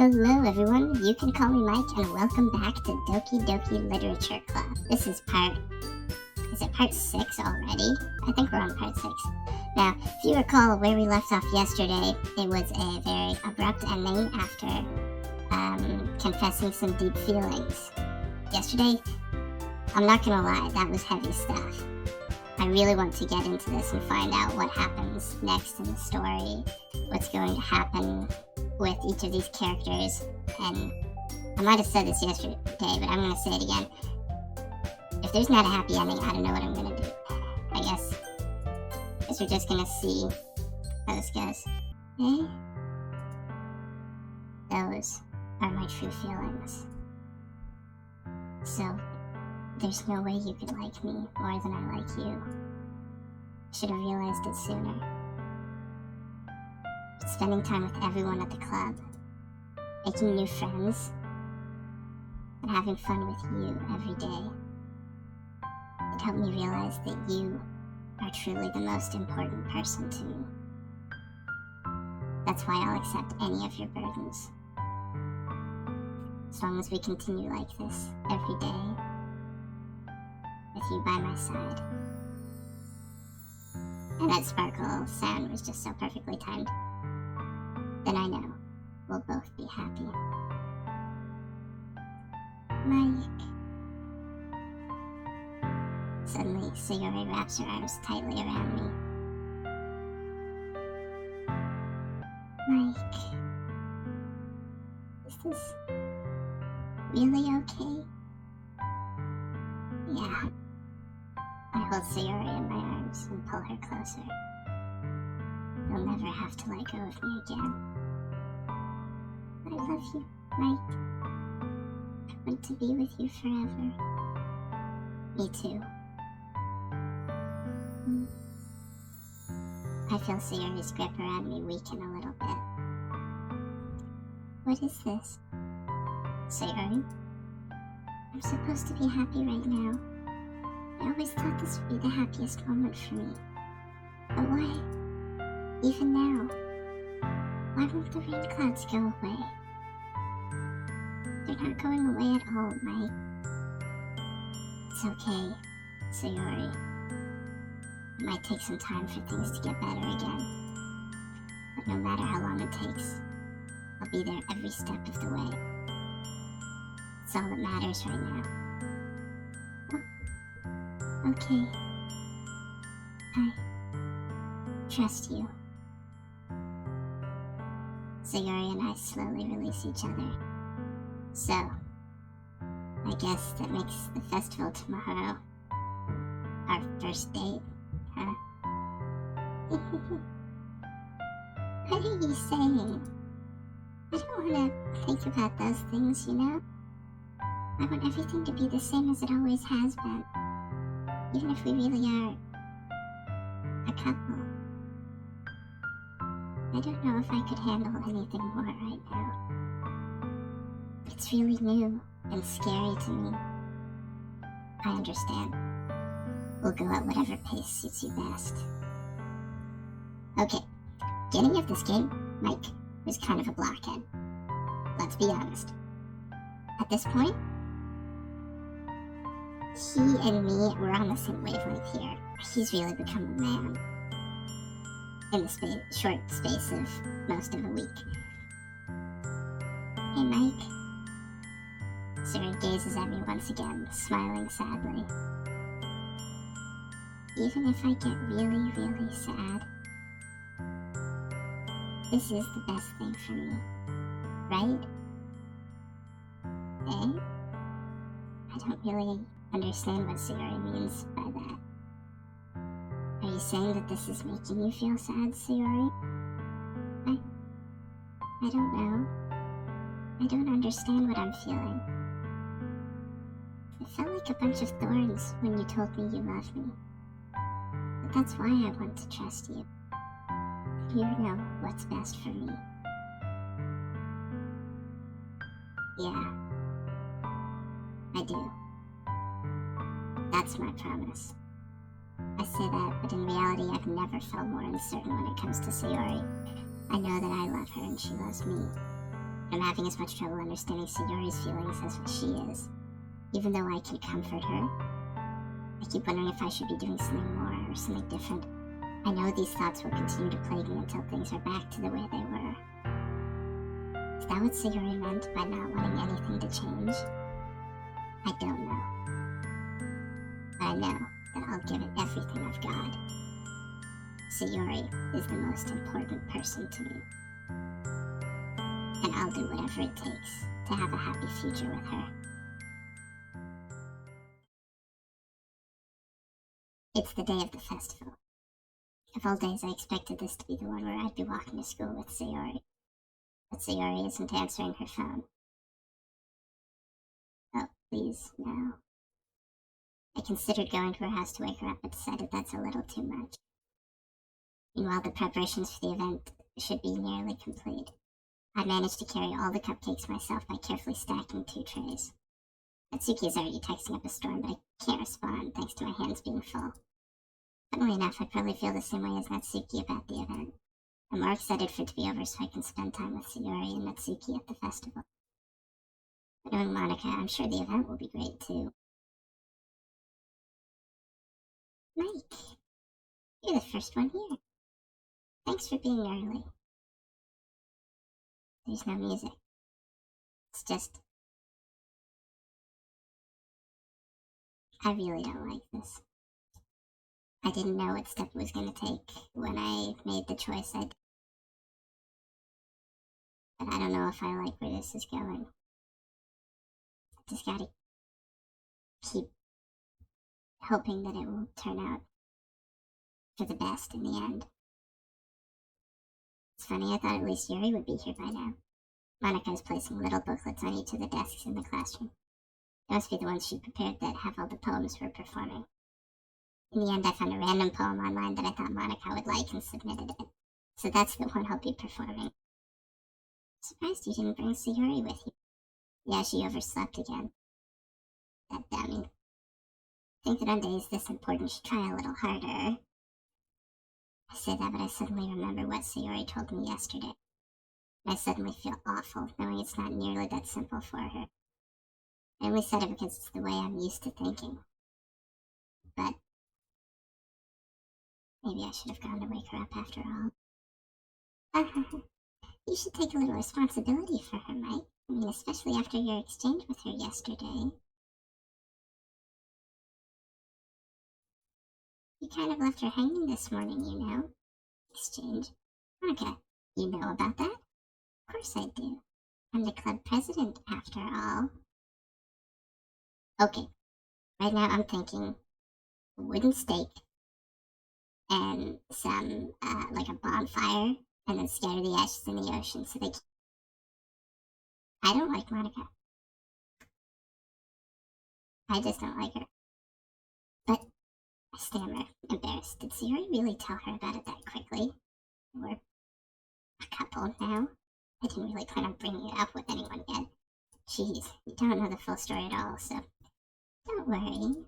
Hello everyone, you can call me Mike and welcome back to Doki Doki Literature Club. This is part 6 already? I think we're on part 6. Now, if you recall where we left off yesterday, it was a very abrupt ending after confessing some deep feelings. Yesterday, I'm not gonna lie, that was heavy stuff. I really want to get into this and find out what happens next in the story, what's going to happen with each of these characters, and I might have said this yesterday, but I'm going to say it again. If there's not a happy ending, I don't know what I'm going to do. I guess we're just going to see how this goes. Eh? Those are my true feelings. So, there's no way you could like me more than I like you. Should have realized it sooner. Spending time with everyone at the club, making new friends, and having fun with you every day. It helped me realize that you are truly the most important person to me. That's why I'll accept any of your burdens. As long as we continue like this every day, with you by my side. And that sparkle sound was just so perfectly timed. Then I know we'll both be happy. Mike. Suddenly, Sayori wraps her arms tightly around me. Mike. Is this really okay? Yeah. I hold Sayori in my arms and pull her closer. You'll never have to let go of me again. I love you, Mike. I want to be with you forever. Me too. I feel Sayori's grip around me weaken a little bit. What is this? Sayori? I'm supposed to be happy right now. I always thought this would be the happiest moment for me. But why? Even now, why won't the rain clouds go away? They're not going away at all, Mike. It's okay, Sayori. It might take some time for things to get better again. But no matter how long it takes, I'll be there every step of the way. It's all that matters right now. Oh, okay. I trust you. Sayori and I slowly release each other. So, I guess that makes the festival tomorrow our first date, huh? What are you saying? I don't want to think about those things, you know? I want everything to be the same as it always has been. Even if we really are a couple. I don't know if I could handle anything more right now. It's really new and scary to me. I understand. We'll go at whatever pace suits you best. Okay, beginning of this game, Mike was kind of a blockhead. Let's be honest. At this point, he and me were on the same wavelength here. He's really become a man. In the short space of most of a week. Hey, Mike. Sarah gazes at me once again, smiling sadly. Even if I get really, really sad, this is the best thing for me, right? Eh? I don't really understand what Sayori means by that. Are you saying that this is making you feel sad, Sayori? I don't know. I don't understand what I'm feeling. It felt like a bunch of thorns when you told me you loved me. But that's why I want to trust you. You know what's best for me. Yeah. I do. That's my promise. I say that, but in reality I've never felt more uncertain when it comes to Sayori. I know that I love her and she loves me. I'm having as much trouble understanding Sayori's feelings as she is. Even though I can comfort her, I keep wondering if I should be doing something more or something different. I know these thoughts will continue to plague me until things are back to the way they were. Is that what Sayori meant by not wanting anything to change? I don't know. But I know that I'll give it everything I've got. Sayori is the most important person to me. And I'll do whatever it takes to have a happy future with her. It's the day of the festival. Of all days, I expected this to be the one where I'd be walking to school with Sayori. But Sayori isn't answering her phone. Oh, please, no. I considered going to her house to wake her up, but decided that's a little too much. Meanwhile, the preparations for the event should be nearly complete. I managed to carry all the cupcakes myself by carefully stacking 2 trays. Natsuki is already texting up a storm, but I can't respond thanks to my hands being full. Funnily enough, I probably feel the same way as Natsuki about the event. I'm more excited for it to be over so I can spend time with Sayori and Natsuki at the festival. But knowing Monica, I'm sure the event will be great too. Mike, you're the first one here. Thanks for being early. There's no music. It's just... I really don't like this. I didn't know what step it was going to take when I made the choice I did. But I don't know if I like where this is going. I just gotta keep hoping that it will turn out for the best in the end. It's funny, I thought at least Yuri would be here by now. Monica is placing little booklets on each of the desks in the classroom. They must be the ones she prepared that have all the poems we're performing. In the end, I found a random poem online that I thought Monica would like and submitted it. So that's the one I'll be performing. Surprised you didn't bring Sayori with you. Yeah, she overslept again. That dummy. Think that on days this important she'd try a little harder. I say that, but I suddenly remember what Sayori told me yesterday. I suddenly feel awful, knowing it's not nearly that simple for her. I only said it because it's the way I'm used to thinking. But maybe I should have gone to wake her up after all. You should take a little responsibility for her, Mike. I mean, especially after your exchange with her yesterday. You kind of left her hanging this morning, you know. Exchange. Monica, you know about that? Of course I do. I'm the club president, after all. Okay, right now I'm thinking a wooden stake and some, like a bonfire, and then scatter the ashes in the ocean so they can... I don't like Monica. I just don't like her. But, I stammer, embarrassed. Did Sayori really tell her about it that quickly? We're a couple now. I didn't really plan on bringing it up with anyone yet. Jeez, you don't know the full story at all, so... Don't worry.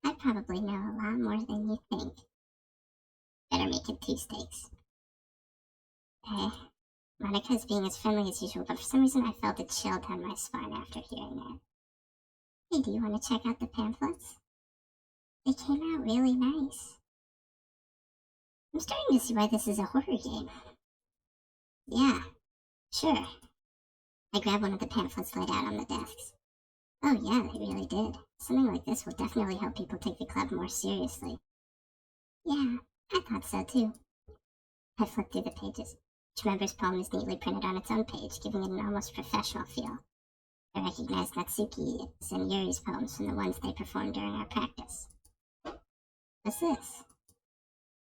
I probably know a lot more than you think. Better make it 2 steaks. Monica's being as friendly as usual, but for some reason I felt a chill down my spine after hearing that. Hey, do you want to check out the pamphlets? They came out really nice. I'm starting to see why this is a horror game. Yeah, sure. I grabbed one of the pamphlets laid out on the desks. Oh yeah, they really did. Something like this will definitely help people take the club more seriously. Yeah, I thought so too. I flipped through the pages. Each member's poem is neatly printed on its own page, giving it an almost professional feel. I recognized Natsuki's and Yuri's poems from the ones they performed during our practice. What's this?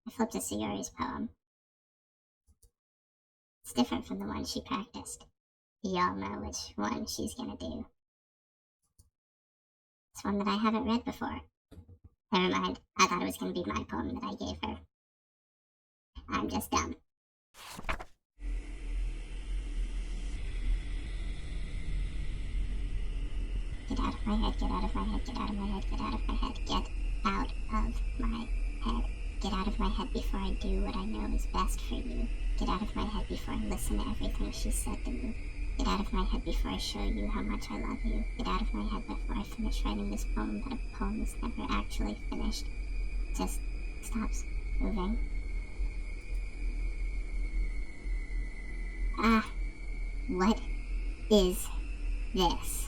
I flipped to Sayori's poem. It's different from the one she practiced. We all know which one she's gonna do. It's one that I haven't read before. Never mind, I thought it was gonna be my poem that I gave her. I'm just dumb. Get out of my head, get out of my head, get out of my head, get out of my head, get out of my head. Get out of my head before I do what I know is best for you. Get out of my head before I listen to everything she said to me. Get out of my head before I show you how much I love you. Get out of my head before I finish writing this poem, but a poem is never actually finished. It just stops moving. What is this?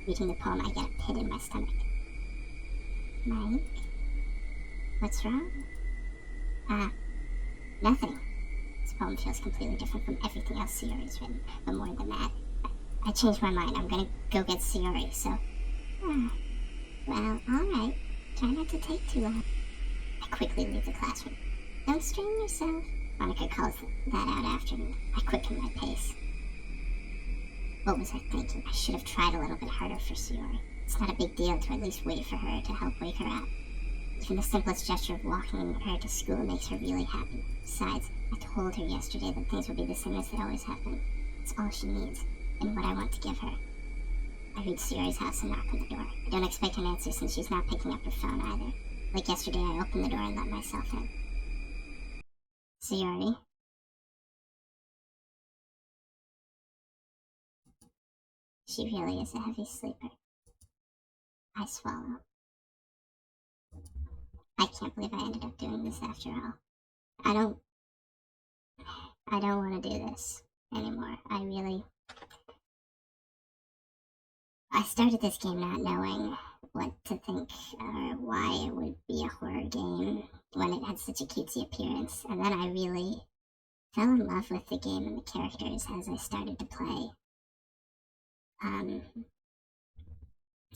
Reading the poem, I get a pit in my stomach. Mike? What's wrong? Nothing. This poem feels completely different from everything else Sayori's written, but more than that, I changed my mind. I'm gonna go get Sayori, so... well, alright. Try not to take too long. I quickly leave the classroom. Don't strain yourself. Monica calls that out after me. I quicken my pace. What was I thinking? I should have tried a little bit harder for Sayori. It's not a big deal to at least wait for her to help wake her up. Even the simplest gesture of walking her to school makes her really happy. Besides, I told her yesterday that things will be the same as they always have been. It's all she needs, and what I want to give her. I reach Sayori's house and knock on the door. I don't expect an answer since she's not picking up her phone either. Like yesterday, I opened the door and let myself in. Sayori? She really is a heavy sleeper. I swallow. I can't believe I ended up doing this after all. I don't want to do this anymore. I started this game not knowing what to think or why it would be a horror game when it had such a cutesy appearance. And then I really fell in love with the game and the characters as I started to play.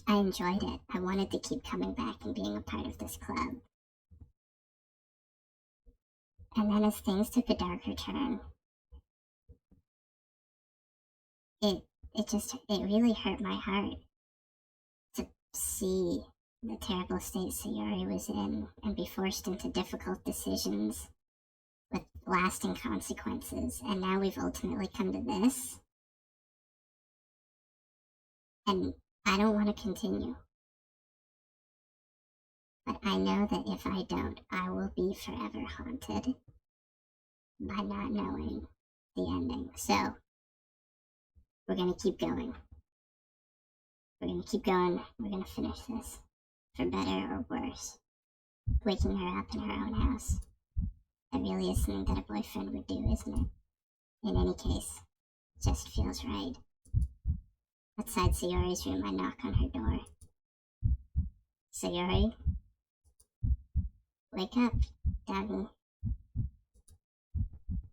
I enjoyed it. I wanted to keep coming back and being a part of this club. And then as things took a darker turn, it really hurt my heart to see the terrible state Sayori was in and be forced into difficult decisions with lasting consequences. And now we've ultimately come to this. And I don't want to continue. But I know that if I don't, I will be forever haunted by not knowing the ending. So, we're going to keep going. We're going to keep going. We're going to finish this. For better or worse. Waking her up in her own house. That really is something that a boyfriend would do, isn't it? In any case, it just feels right. Outside Sayori's room, I knock on her door. Sayori? Wake up, Doggy.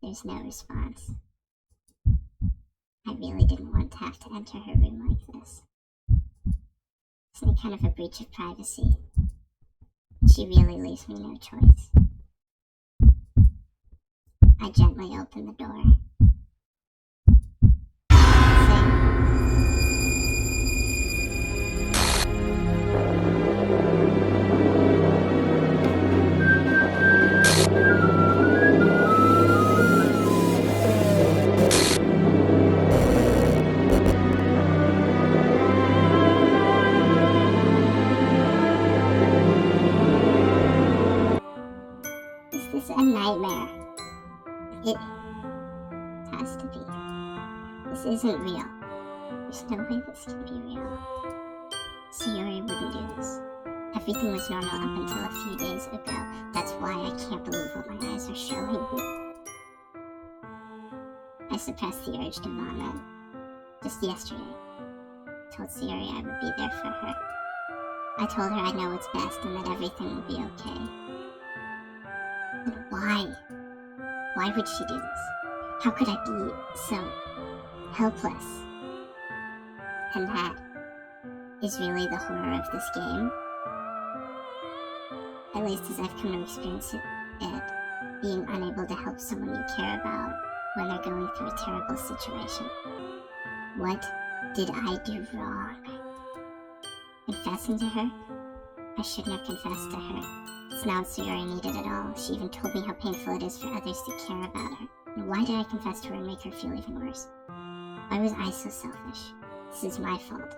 There's no response. I really didn't want to have to enter her room like this. Isn't it kind of a breach of privacy? She really leaves me no choice. I gently open the door. Is this a nightmare? It has to be. This isn't real. There's no way this can be real. Sayori wouldn't do this. Everything was normal up until a few days ago. That's why I can't believe what my eyes are showing me. I suppressed the urge to vomit. Just yesterday, I told Sayori I would be there for her. I told her I know what's best and that everything will be okay. But why? Why would she do this? How could I be so helpless? And that is really the horror of this game. At least as I've come to experience it, being unable to help someone you care about when they're going through a terrible situation. What did I do wrong? Confessing to her? I shouldn't have confessed to her. It's not what Sayori needed at all. She even told me how painful it is for others to care about her. And why did I confess to her and make her feel even worse? Why was I so selfish? This is my fault.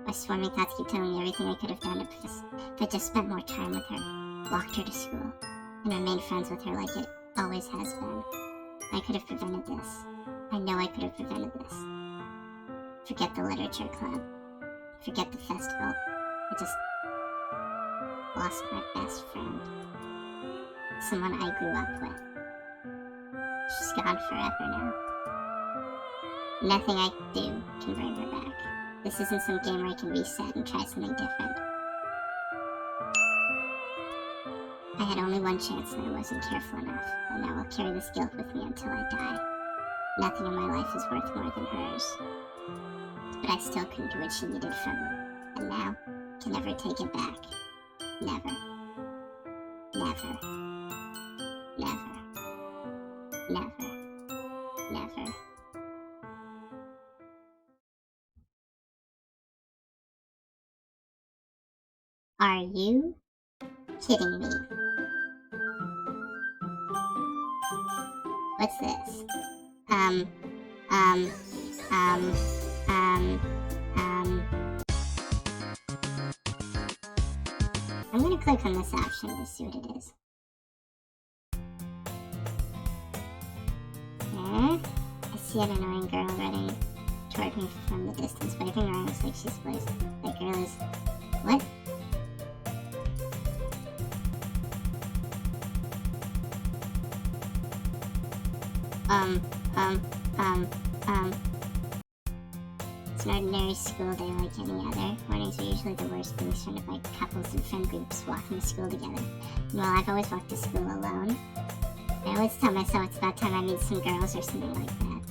My swarming thoughts keep telling me everything I could have done if I just spent more time with her, walked her to school, and remained friends with her like it always has been. I could have prevented this. I know I could have prevented this. Forget the literature club. Forget the festival. I just lost my best friend. Someone I grew up with. She's gone forever now. Nothing I do can bring her back. This isn't some game where I can reset and try something different. I had only one chance and I wasn't careful enough, and now I'll carry this guilt with me until I die. Nothing in my life is worth more than hers. But I still couldn't do what she needed from me, and now can never take it back. Never. Never. Never. Never. Never. Are you kidding me? What's this? I'm gonna click on this option to see what it is. I see an annoying girl running toward me from the distance, waving her arms like she's supposed. That girl is... What? It's an ordinary school day like any other. Mornings are usually the worst, being surrounded by couples and friend groups walking to school together. And while I've always walked to school alone, I always tell myself it's about time I meet some girls or something like that.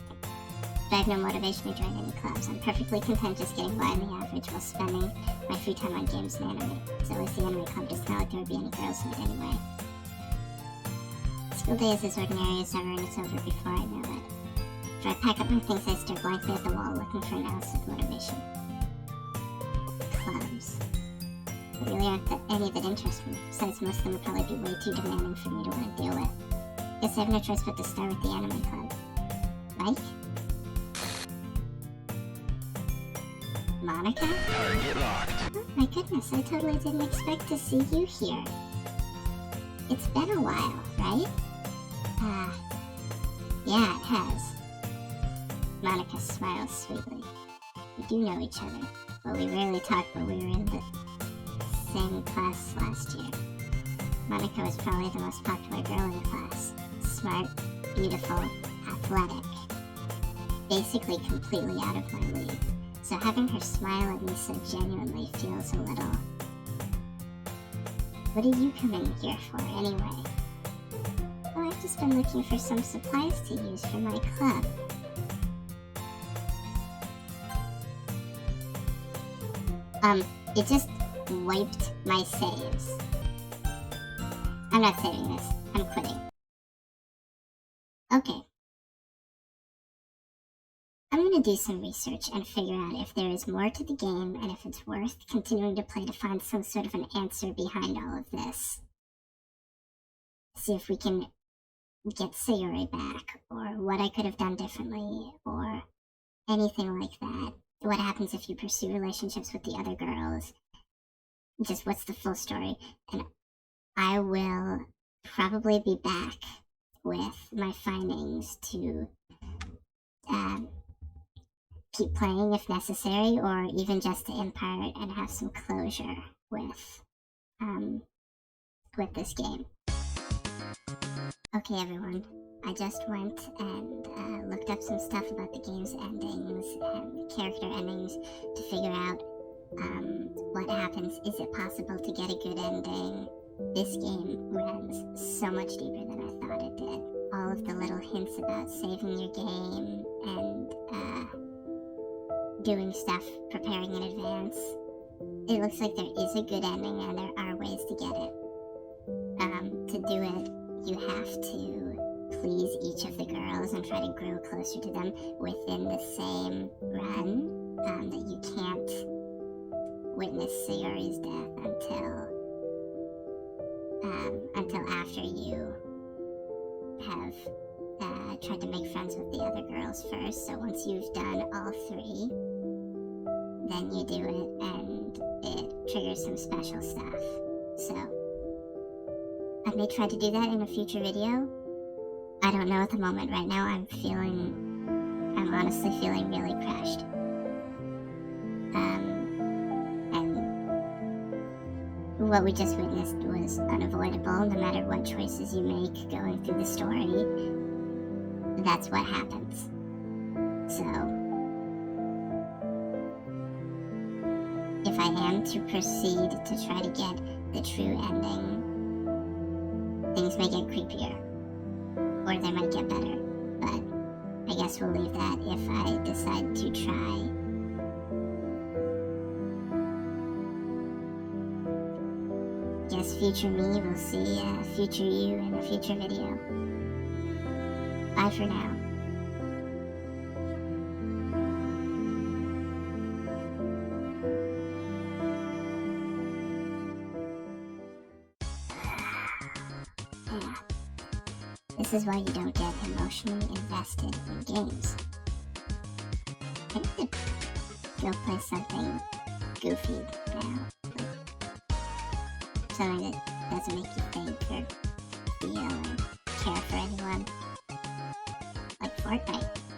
But I have no motivation to join any clubs. I'm perfectly content just getting by on the average while spending my free time on games and anime. So at the anime club does not like there would be any girls in it anyway. School day is as ordinary as ever, and it's over before I know it. After I pack up my things, I stare blankly at the wall, looking for an ounce of motivation. Clubs. There really aren't any that interest me. Besides, most of them would probably be way too demanding for me to want to deal with. Guess I have no choice but to start with the anime club. Mike? Monica? Target locked. Oh my goodness, I totally didn't expect to see you here. It's been a while, right? Yeah, it has. Monica smiles sweetly. We do know each other, but we rarely talk when we were in the same class last year. Monica was probably the most popular girl in the class. Smart, beautiful, athletic. Basically completely out of my league. So having her smile at me so genuinely feels a little... What did you come in here for, anyway? Oh, I've just been looking for some supplies to use for my club. It just wiped my saves. I'm not saving this. I'm quitting. Okay. I'm gonna do some research and figure out if there is more to the game and if it's worth continuing to play to find some sort of an answer behind all of this. See if we can get Sayori back, or what I could have done differently, or anything like that. What happens if you pursue relationships with the other girls? Just what's the full story? And I will probably be back with my findings to keep playing if necessary, or even just to impart and have some closure with this game. Okay, everyone. I just went and looked up some stuff about the game's endings and character endings to figure out what happens. Is it possible to get a good ending? This game runs so much deeper than I thought it did. All of the little hints about saving your game and doing stuff, preparing in advance. It looks like there is a good ending and there are ways to get it. To do it, you have to please each of the girls and try to grow closer to them within the same run. That you can't witness Sayori's death until after you have tried to make friends with the other girls first. So once you've done all three, then you do it and it triggers some special stuff. So I may try to do that in a future video. I don't know at the moment. Right now I'm honestly feeling really crushed. what we just witnessed was unavoidable. No matter what choices you make going through the story, that's what happens. So, if I am to proceed to try to get the true ending, things may get creepier, or they might get better, but I guess we'll leave that if I decide to try. Guess future me will see future you in a future video. Bye for now. Yeah. This is why you don't get emotionally invested in games. I need to go play something goofy now. Something that doesn't make you think or feel or care for anyone. Like Fortnite.